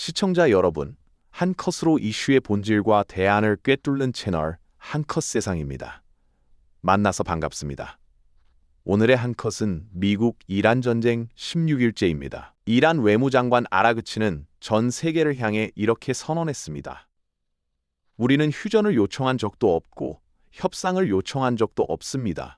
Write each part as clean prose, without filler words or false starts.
시청자 여러분, 한컷으로 이슈의 본질과 대안을 꿰뚫는 채널 한컷 세상입니다. 만나서 반갑습니다. 오늘의 한컷은 미국 이란 전쟁 16일째입니다. 이란 외무장관 아라그치는 전 세계를 향해 이렇게 선언했습니다. 우리는 휴전을 요청한 적도 없고 협상을 요청한 적도 없습니다.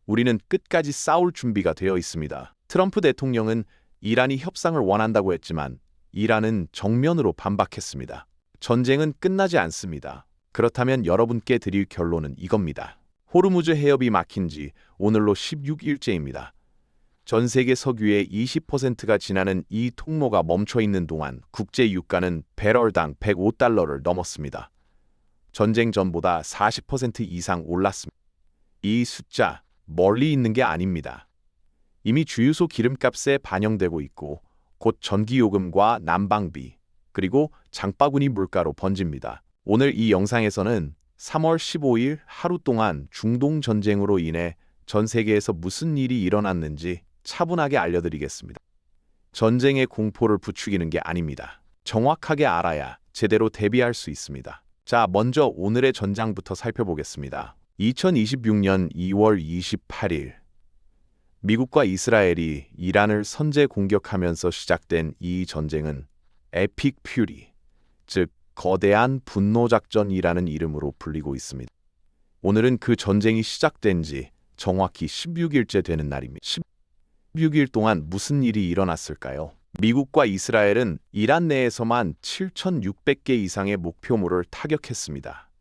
우리는 끝까지 싸울 준비가 되어 있습니다. 트럼프 대통령은 이란이 협상을 원한다고 했지만 이란은 정면으로 반박했습니다. 전쟁은 끝나지 않습니다. 그렇다면 여러분께 드릴 결론은 이겁니다. 호르무즈 해협이 막힌 지 오늘로 16일째입니다. 전 세계 석유의 20%가 지나는 이 통로가 멈춰 있는 동안 국제 유가는 배럴당 105달러를 넘었습니다. 전쟁 전보다 40% 이상 올랐습니다. 이 숫자 멀리 있는 게 아닙니다. 이미 주유소 기름값에 반영되고 있고 곧 전기요금과 난방비, 그리고 장바구니 물가로 번집니다. 오늘 이 영상에서는 3월 15일 하루 동안 중동 전쟁으로 인해 전 세계에서 무슨 일이 일어났는지 차분하게 알려드리겠습니다. 전쟁의 공포를 부추기는 게 아닙니다. 정확하게 알아야 제대로 대비할 수 있습니다. 자, 먼저 오늘의 전장부터 살펴보겠습니다. 2026년 2월 28일 미국과 이스라엘이 이란을 선제 공격하면서 시작된 이 전쟁은 에픽 퓨리, 즉 거대한 분노 작전이라는 이름으로 불리고 있습니다. 오늘은 그 전쟁이 시작된 지 정확히 16일째 되는 날입니다. 16일 동안 무슨 일이 일어났을까요? 미국과 이스라엘은 이란 내에서만 7,600개 이상의 목표물을 타격했습니다.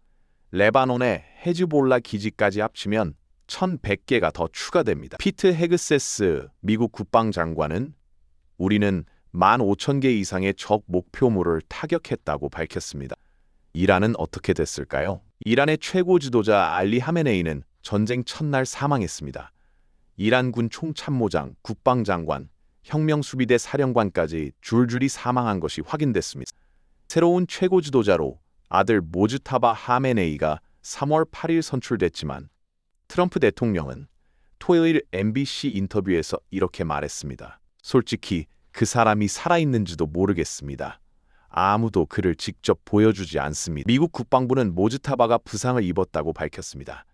레바논의 헤즈볼라 기지까지 합치면 1,100개가 더 추가됩니다. 피트 헤그세스 미국 국방장관은 우리는 15,000개 이상의 적 목표물을 타격했다고 밝혔습니다. 이란은 어떻게 됐을까요? 이란의 최고 지도자 알리 하메네이는 전쟁 첫날 사망했습니다. 이란군 총참모장, 국방장관, 혁명수비대 사령관까지 줄줄이 사망한 것이 확인됐습니다. 새로운 최고 지도자로 아들 모즈타바 하메네이가 3월 8일 선출됐지만 트럼프 대통령은 토요일 MBC 인터뷰에서 이렇게 말했습니다. 솔직히 그 사람이 살아있는지도 모르겠습니다. 아무도 그를 직접 보여주지 않습니다. 미국 국방부는 모즈타바가 부상을 입었다고 밝혔습니다.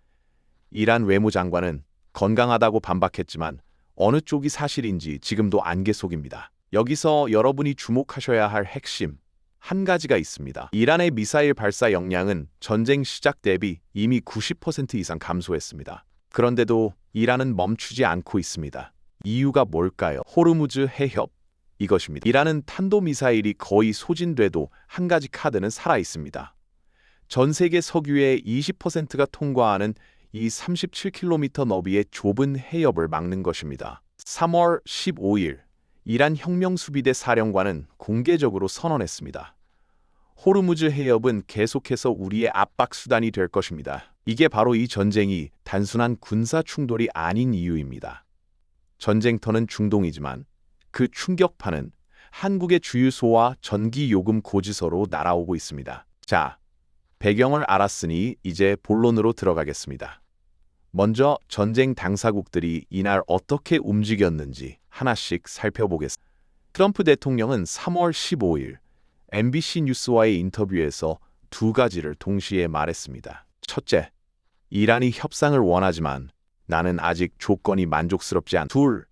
이란 외무장관은 건강하다고 반박했지만 어느 쪽이 사실인지 지금도 안개 속입니다. 여기서 여러분이 주목하셔야 할 핵심 한 가지가 있습니다. 이란의 미사일 발사 역량은 전쟁 시작 대비 이미 90% 이상 감소했습니다. 그런데도 이란은 멈추지 않고 있습니다. 이유가 뭘까요? 호르무즈 해협, 이것입니다. 이란은 탄도미사일이 거의 소진돼도 한 가지 카드는 살아있습니다. 전 세계 석유의 20%가 통과하는 이 37km 너비의 좁은 해협을 막는 것입니다. 3월 15일 이란 혁명수비대 사령관은 공개적으로 선언했습니다. 호르무즈 해협은 계속해서 우리의 압박 수단이 될 것입니다. 이게 바로 이 전쟁이 단순한 군사 충돌이 아닌 이유입니다. 전쟁터는 중동이지만 그 충격파는 한국의 주유소와 전기요금 고지서로 날아오고 있습니다. 자, 배경을 알았으니 이제 본론으로 들어가겠습니다. 먼저 전쟁 당사국들이 이날 어떻게 움직였는지 하나씩 살펴보겠습니다. 트럼프 대통령은 3월 15일 MBC 뉴스와의 인터뷰에서 두 가지를 동시에 말했습니다. 첫째, 이란이 협상을 원하지만 나는 아직 조건이 만족스럽지 않다. 둘,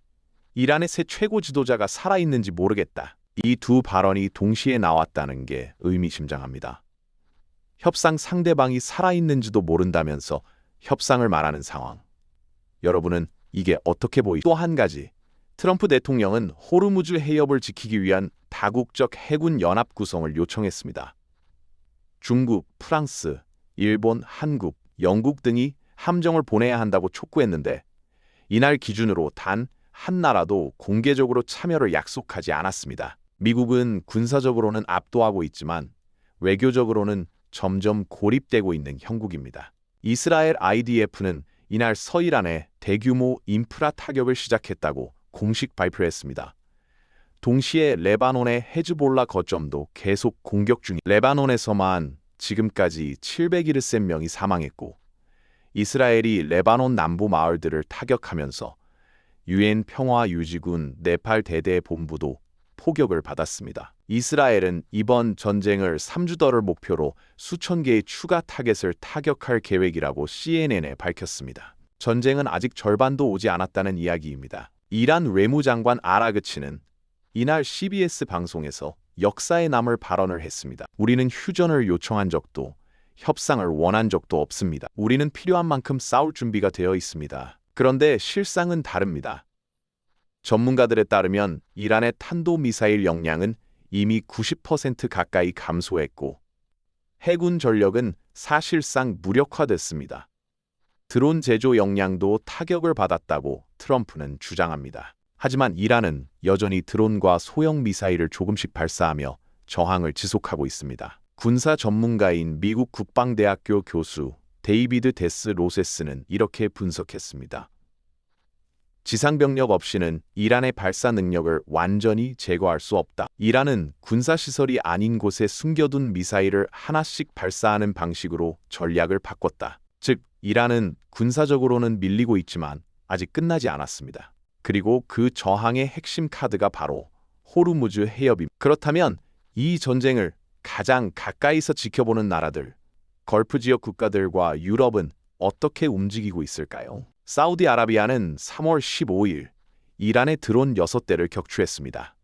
이란의 새 최고 지도자가 살아있는지 모르겠다. 이 두 발언이 동시에 나왔다는 게 의미심장합니다. 협상 상대방이 살아있는지도 모른다면서 협상을 말하는 상황. 여러분은 이게 어떻게 보이죠? 또 한 가지, 트럼프 대통령은 호르무즈 해협을 지키기 위한 다국적 해군 연합 구성을 요청했습니다. 중국, 프랑스, 일본, 한국, 영국 등이 함정을 보내야 한다고 촉구했는데 이날 기준으로 단 한 나라도 공개적으로 참여를 약속하지 않았습니다. 미국은 군사적으로는 압도하고 있지만 외교적으로는 점점 고립되고 있는 형국입니다. 이스라엘 IDF는 이날 서이란에 대규모 인프라 타격을 시작했다고 공식 발표했습니다. 동시에 레바논의 헤즈볼라 거점도 계속 공격 중입니다. 레바논에서만 지금까지 700명이 사망했고 이스라엘이 레바논 남부 마을들을 타격하면서 유엔 평화유지군 네팔 대대 본부도 포격을 받았습니다. 이스라엘은 이번 전쟁을 3주더를 목표로 수천 개의 추가 타겟을 타격할 계획이라고 CNN에 밝혔습니다. 전쟁은 아직 절반도 오지 않았다는 이야기입니다. 이란 외무장관 아라그치는 이날 CBS 방송에서 역사에 남을 발언을 했습니다. 우리는 휴전을 요청한 적도 협상을 원한 적도 없습니다. 우리는 필요한 만큼 싸울 준비가 되어 있습니다. 그런데 실상은 다릅니다. 전문가들에 따르면 이란의 탄도미사일 역량은 이미 90% 가까이 감소했고 해군 전력은 사실상 무력화됐습니다. 드론 제조 역량도 타격을 받았다고 트럼프는 주장합니다. 하지만 이란은 여전히 드론과 소형 미사일을 조금씩 발사하며 저항을 지속하고 있습니다. 군사 전문가인 미국 국방대학교 교수 데이비드 데스 로세스는 이렇게 분석했습니다. 지상병력 없이는 이란의 발사 능력을 완전히 제거할 수 없다. 이란은 군사시설이 아닌 곳에 숨겨둔 미사일을 하나씩 발사하는 방식으로 전략을 바꿨다. 즉, 이란은 군사적으로는 밀리고 있지만 아직 끝나지 않았습니다. 그리고 그 저항의 핵심 카드가 바로 호르무즈 해협입니다. 그렇다면 이 전쟁을 가장 가까이서 지켜보는 나라들, 걸프 지역 국가들과 유럽은 어떻게 움직이고 있을까요? 사우디아라비아는 3월 15일 이란의 드론 6대를 격추했습니다.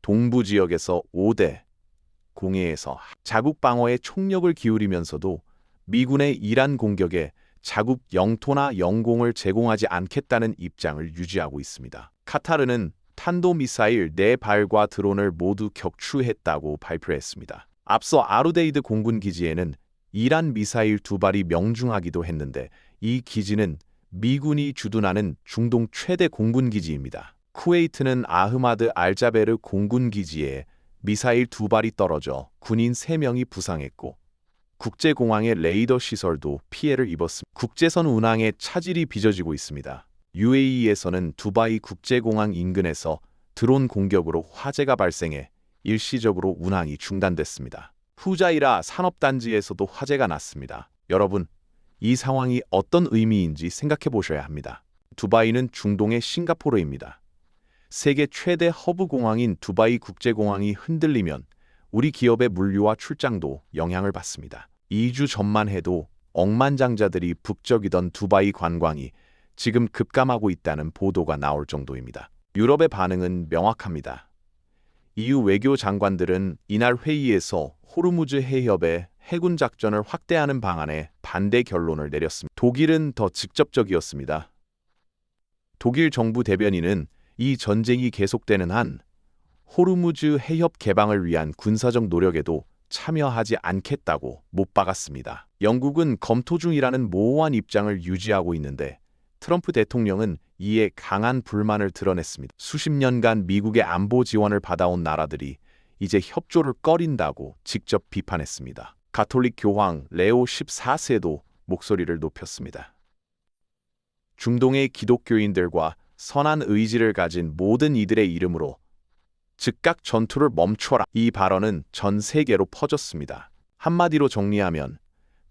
동부 지역에서 5대, 공해에서 자국 방어에 총력을 기울이면서도 미군의 이란 공격에 자국 영토나 영공을 제공하지 않겠다는 입장을 유지하고 있습니다. 카타르는 탄도미사일 4발과 드론을 모두 격추했다고 발표했습니다. 앞서 아루데이드 공군 기지에는 이란 미사일 2발이 명중하기도 했는데 이 기지는 미군이 주둔하는 중동 최대 공군 기지입니다. 쿠웨이트는 아흐마드 알자베르 공군 기지에 미사일 2발이 떨어져 군인 3명이 부상했고 국제공항의 레이더 시설도 피해를 입었습니다. 국제선 운항에 차질이 빚어지고 있습니다. UAE에서는 두바이 국제공항 인근에서 드론 공격으로 화재가 발생해 일시적으로 운항이 중단됐습니다. 후자이라 산업단지에서도 화재가 났습니다. 여러분, 이 상황이 어떤 의미인지 생각해 보셔야 합니다. 두바이는 중동의 싱가포르입니다. 세계 최대 허브 공항인 두바이 국제공항이 흔들리면 우리 기업의 물류와 출장도 영향을 받습니다. 2주 전만 해도 억만장자들이 북적이던 두바이 관광이 지금 급감하고 있다는 보도가 나올 정도입니다. 유럽의 반응은 명확합니다. EU 외교 장관들은 이날 회의에서 호르무즈 해협의 해군 작전을 확대하는 방안에 반대 결론을 내렸습니다. 독일은 더 직접적이었습니다. 독일 정부 대변인은 이 전쟁이 계속되는 한 호르무즈 해협 개방을 위한 군사적 노력에도 참여하지 않겠다고 못 박았습니다. 영국은 검토 중이라는 모호한 입장을 유지하고 있는데 트럼프 대통령은 이에 강한 불만을 드러냈습니다. 수십 년간 미국의 안보 지원을 받아온 나라들이 이제 협조를 꺼린다고 직접 비판했습니다. 가톨릭 교황 레오 14세도 목소리를 높였습니다. 중동의 기독교인들과 선한 의지를 가진 모든 이들의 이름으로 즉각 전투를 멈춰라. 이 발언은 전 세계로 퍼졌습니다. 한마디로 정리하면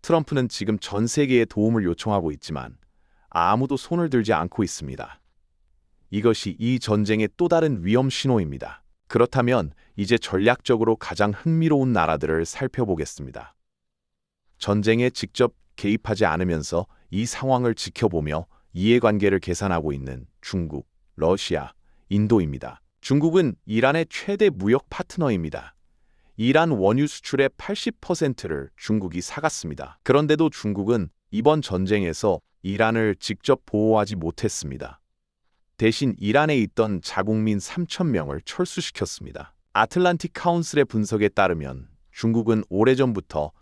트럼프는 지금 전 세계에 도움을 요청하고 있지만 아무도 손을 들지 않고 있습니다. 이것이 이 전쟁의 또 다른 위험 신호입니다. 그렇다면 이제 전략적으로 가장 흥미로운 나라들을 살펴보겠습니다. 전쟁에 직접 개입하지 않으면서 이 상황을 지켜보며 이해관계를 계산하고 있는 중국, 러시아, 인도입니다. 중국은 이란의 최대 무역 파트너입니다. 이란 원유 수출의 80%를 중국이 사갔습니다. 그런데도 중국은 이번 전쟁에서 이란을 직접 보호하지 못했습니다. 대신 이란에 있던 자국민 3,000명을 철수시켰습니다. 아틀란틱 카운슬의 분석에 따르면 중국은 오래전부터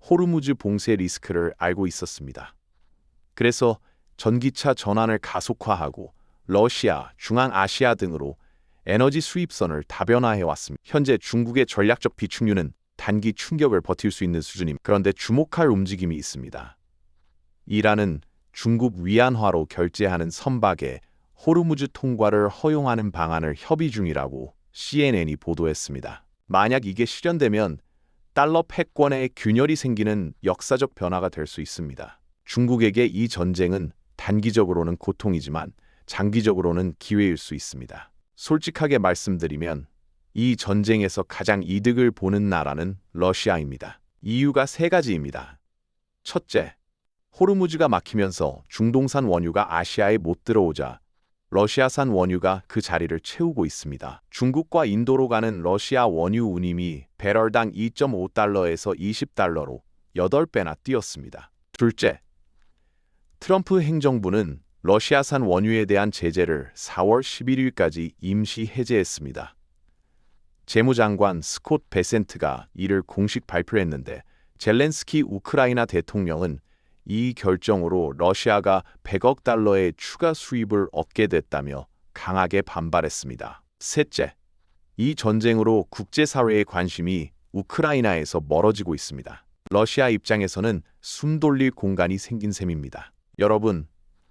호르무즈 봉쇄 리스크를 알고 있었습니다. 그래서 전기차 전환을 가속화하고 러시아, 중앙아시아 등으로 에너지 수입선을 다변화해왔습니다. 현재 중국의 전략적 비축유는 단기 충격을 버틸 수 있는 수준입니다. 그런데 주목할 움직임이 있습니다. 이란은 중국 위안화로 결제하는 선박에 호르무즈 통과를 허용하는 방안을 협의 중이라고 CNN이 보도했습니다. 만약 이게 실현되면 달러 패권에 균열이 생기는 역사적 변화가 될 수 있습니다. 중국에게 이 전쟁은 단기적으로는 고통이지만 장기적으로는 기회일 수 있습니다. 솔직하게 말씀드리면 이 전쟁에서 가장 이득을 보는 나라는 러시아입니다. 이유가 세 가지입니다. 첫째, 호르무즈가 막히면서 중동산 원유가 아시아에 못 들어오자 러시아산 원유가 그 자리를 채우고 있습니다. 중국과 인도로 가는 러시아 원유 운임이 배럴당 2.5달러에서 20달러로 8배나 뛰었습니다. 둘째, 트럼프 행정부는 러시아산 원유에 대한 제재를 4월 11일까지 임시 해제했습니다. 재무장관 스콧 베센트가 이를 공식 발표했는데 젤렌스키 우크라이나 대통령은 이 결정으로 러시아가 100억 달러의 추가 수입을 얻게 됐다며 강하게 반발했습니다. 셋째, 이 전쟁으로 국제사회의 관심이 우크라이나에서 멀어지고 있습니다. 러시아 입장에서는 숨 돌릴 공간이 생긴 셈입니다. 여러분,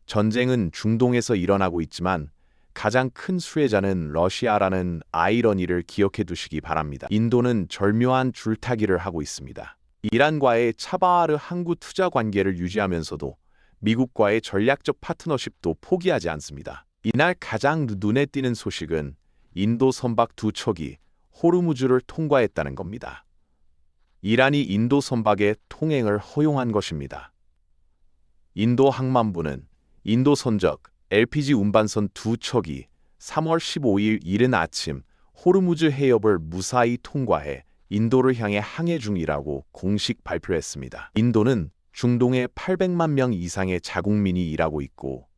전쟁은 중동에서 일어나고 있지만 가장 큰 수혜자는 러시아라는 아이러니를 기억해 두시기 바랍니다. 인도는 절묘한 줄타기를 하고 있습니다. 이란과의 차바하르 항구 투자 관계를 유지하면서도 미국과의 전략적 파트너십도 포기하지 않습니다. 이날 가장 눈에 띄는 소식은 인도 선박 2척이 호르무즈를 통과했다는 겁니다. 이란이 인도 선박의 통행을 허용한 것입니다. 인도 항만부는 인도 선적 LPG 운반선 2척이 3월 15일 이른 아침 호르무즈 해협을 무사히 통과해 인도를 향해 항해 중이라고 공식 발표했습니다. 인도는 중동에 800만 명 이상의 자국민이 일하고 있고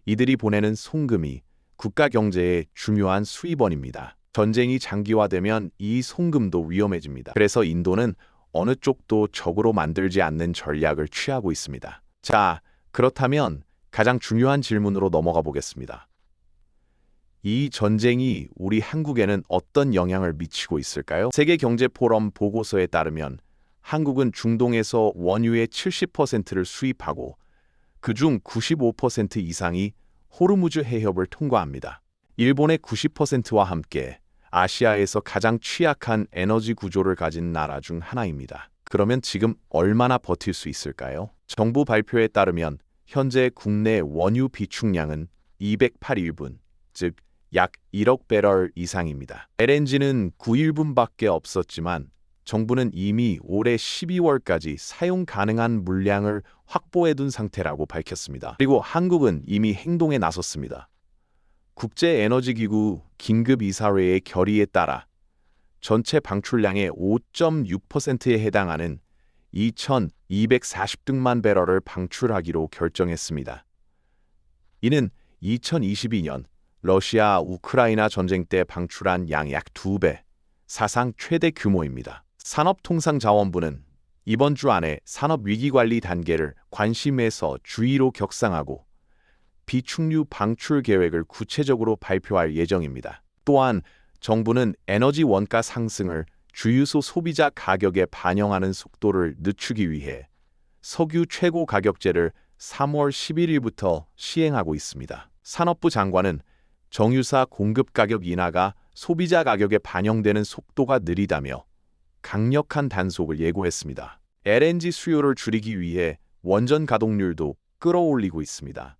이들이 보내는 송금이 국가 경제의 중요한 수입원입니다. 전쟁이 장기화되면 이 송금도 위험해집니다. 그래서 인도는 어느 쪽도 적으로 만들지 않는 전략을 취하고 있습니다. 자, 그렇다면 가장 중요한 질문으로 넘어가 보겠습니다. 이 전쟁이 우리 한국에는 어떤 영향을 미치고 있을까요? 세계경제포럼 보고서에 따르면 한국은 중동에서 원유의 70%를 수입하고 그중 95% 이상이 호르무즈 해협을 통과합니다. 일본의 90%와 함께 아시아에서 가장 취약한 에너지 구조를 가진 나라 중 하나입니다. 그러면 지금 얼마나 버틸 수 있을까요? 정부 발표에 따르면 현재 국내 원유 비축량은 208일분, 즉 약 1억 배럴 이상입니다. LNG는 9일분밖에 없었지만 정부는 이미 올해 12월까지 사용 가능한 물량을 확보해둔 상태라고 밝혔습니다. 그리고 한국은 이미 행동에 나섰습니다. 국제에너지기구 긴급이사회의 결의에 따라 전체 방출량의 5.6%에 해당하는 2,240만 배럴을 방출하기로 결정했습니다. 이는 2022년 러시아 우크라이나 전쟁 때 방출한 양 약 2배, 사상 최대 규모입니다. 산업통상자원부는 이번 주 안에 산업위기관리 단계를 관심에서 주의로 격상하고 비축류 방출 계획을 구체적으로 발표할 예정입니다. 또한 정부는 에너지 원가 상승을 주유소 소비자 가격에 반영하는 속도를 늦추기 위해 석유 최고 가격제를 3월 11일부터 시행하고 있습니다. 산업부 장관은 정유사 공급 가격 인하가 소비자 가격에 반영되는 속도가 느리다며 강력한 단속을 예고했습니다. LNG 수요를 줄이기 위해 원전 가동률도 끌어올리고 있습니다.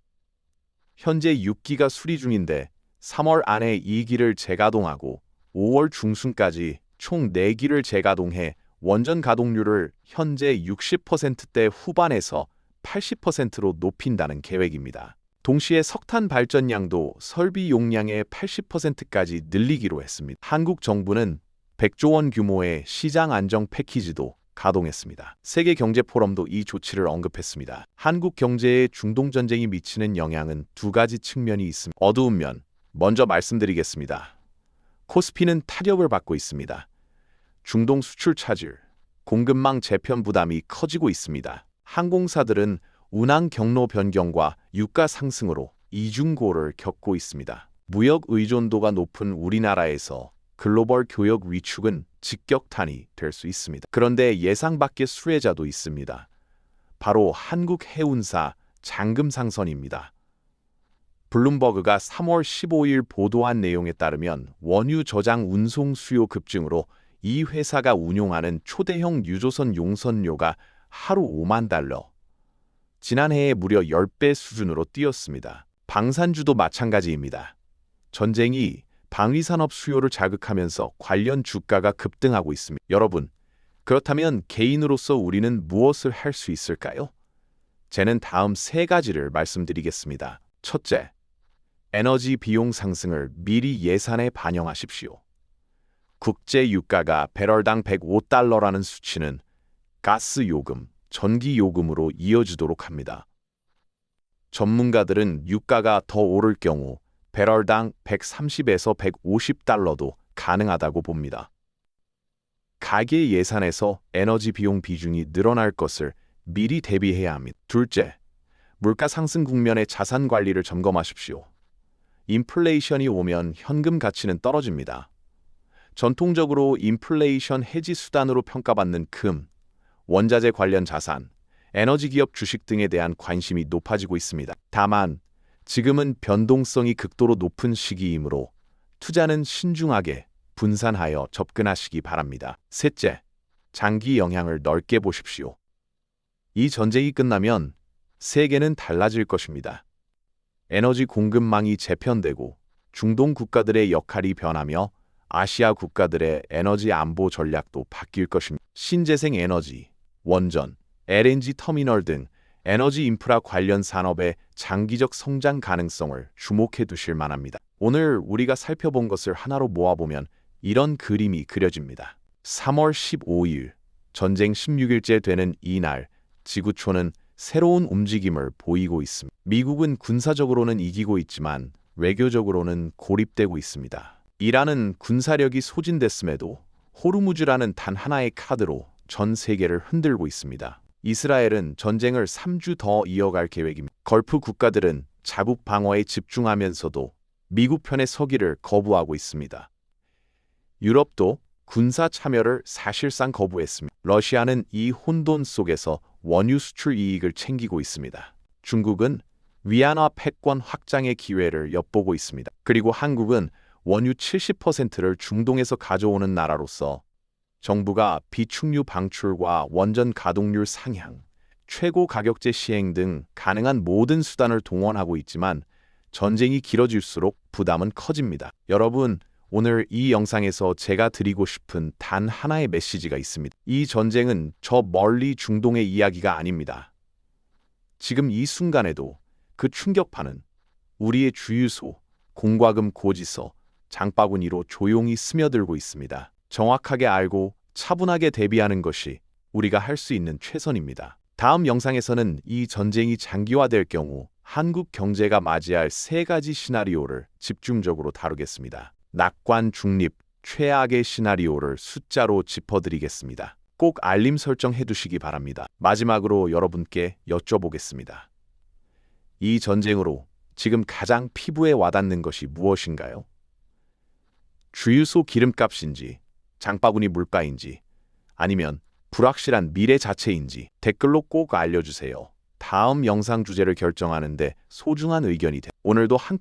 현재 6기가 수리 중인데 3월 안에 2기를 재가동하고 5월 중순까지 총 4기를 재가동해 원전 가동률을 현재 60%대 후반에서 80%로 높인다는 계획입니다. 동시에 석탄 발전량도 설비 용량의 80%까지 늘리기로 했습니다. 한국 정부는 100조 원 규모의 시장 안정 패키지도 가동했습니다. 세계경제포럼도 이 조치를 언급했습니다. 한국 경제에 중동 전쟁이 미치는 영향은 두 가지 측면이 있습니다. 어두운 면, 먼저 말씀드리겠습니다. 코스피는 타격을 받고 있습니다. 중동 수출 차질, 공급망 재편 부담이 커지고 있습니다. 항공사들은 운항 경로 변경과 유가 상승으로 이중고를 겪고 있습니다. 무역 의존도가 높은 우리나라에서 글로벌 교역 위축은 직격탄이 될 수 있습니다. 그런데 예상 밖의 수혜자도 있습니다. 바로 한국 해운사 장금상선입니다. 블룸버그가 3월 15일 보도한 내용에 따르면 원유 저장 운송 수요 급증으로 이 회사가 운용하는 초대형 유조선 용선료가 하루 5만 달러, 지난해에 무려 10배 수준으로 뛰었습니다. 방산주도 마찬가지입니다. 전쟁이 방위산업 수요를 자극하면서 관련 주가가 급등하고 있습니다. 여러분, 그렇다면 개인으로서 우리는 무엇을 할 수 있을까요? 저는 다음 세 가지를 말씀드리겠습니다. 첫째, 에너지 비용 상승을 미리 예산에 반영하십시오. 국제 유가가 배럴당 105달러라는 수치는 가스 요금, 전기 요금으로 이어지도록 합니다. 전문가들은 유가가 더 오를 경우 배럴당 130에서 150달러도 가능하다고 봅니다. 가계 예산에서 에너지 비용 비중이 늘어날 것을 미리 대비해야 합니다. 둘째, 물가 상승 국면의 자산 관리를 점검하십시오. 인플레이션이 오면 현금 가치는 떨어집니다. 전통적으로 인플레이션 해지 수단으로 평가받는 금, 원자재 관련 자산, 에너지 기업 주식 등에 대한 관심이 높아지고 있습니다. 다만 지금은 변동성이 극도로 높은 시기이므로 투자는 신중하게 분산하여 접근하시기 바랍니다. 셋째, 장기 영향을 넓게 보십시오. 이 전쟁이 끝나면 세계는 달라질 것입니다. 에너지 공급망이 재편되고 중동 국가들의 역할이 변하며 아시아 국가들의 에너지 안보 전략도 바뀔 것입니다. 신재생 에너지, 원전, LNG 터미널 등 에너지 인프라 관련 산업의 장기적 성장 가능성을 주목해 두실 만합니다. 오늘 우리가 살펴본 것을 하나로 모아보면 이런 그림이 그려집니다. 3월 15일, 전쟁 16일째 되는 이날, 지구촌은 새로운 움직임을 보이고 있습니다. 미국은 군사적으로는 이기고 있지만 외교적으로는 고립되고 있습니다. 이란은 군사력이 소진됐음에도 호르무즈라는 단 하나의 카드로 전 세계를 흔들고 있습니다. 이스라엘은 전쟁을 3주 더 이어갈 계획입니다. 걸프 국가들은 자국 방어에 집중하면서도 미국 편에 서기를 거부하고 있습니다. 유럽도 군사 참여를 사실상 거부했습니다. 러시아는 이 혼돈 속에서 원유 수출 이익을 챙기고 있습니다. 중국은 위안화 패권 확장의 기회를 엿보고 있습니다. 그리고 한국은 원유 70%를 중동에서 가져오는 나라로서 정부가 비축유 방출과 원전 가동률 상향, 최고 가격제 시행 등 가능한 모든 수단을 동원하고 있지만 전쟁이 길어질수록 부담은 커집니다. 여러분, 오늘 이 영상에서 제가 드리고 싶은 단 하나의 메시지가 있습니다. 이 전쟁은 저 멀리 중동의 이야기가 아닙니다. 지금 이 순간에도 그 충격파는 우리의 주유소, 공과금 고지서, 장바구니로 조용히 스며들고 있습니다. 정확하게 알고 차분하게 대비하는 것이 우리가 할 수 있는 최선입니다. 다음 영상에서는 이 전쟁이 장기화될 경우 한국 경제가 맞이할 세 가지 시나리오를 집중적으로 다루겠습니다. 낙관 중립, 최악의 시나리오를 숫자로 짚어드리겠습니다. 꼭 알림 설정해 두시기 바랍니다. 마지막으로 여러분께 여쭤보겠습니다. 이 전쟁으로 지금 가장 피부에 와닿는 것이 무엇인가요? 주유소 기름값인지, 장바구니 물가인지, 아니면 불확실한 미래 자체인지 댓글로 꼭 알려주세요. 다음 영상 주제를 결정하는데 소중한 의견이 오늘도 한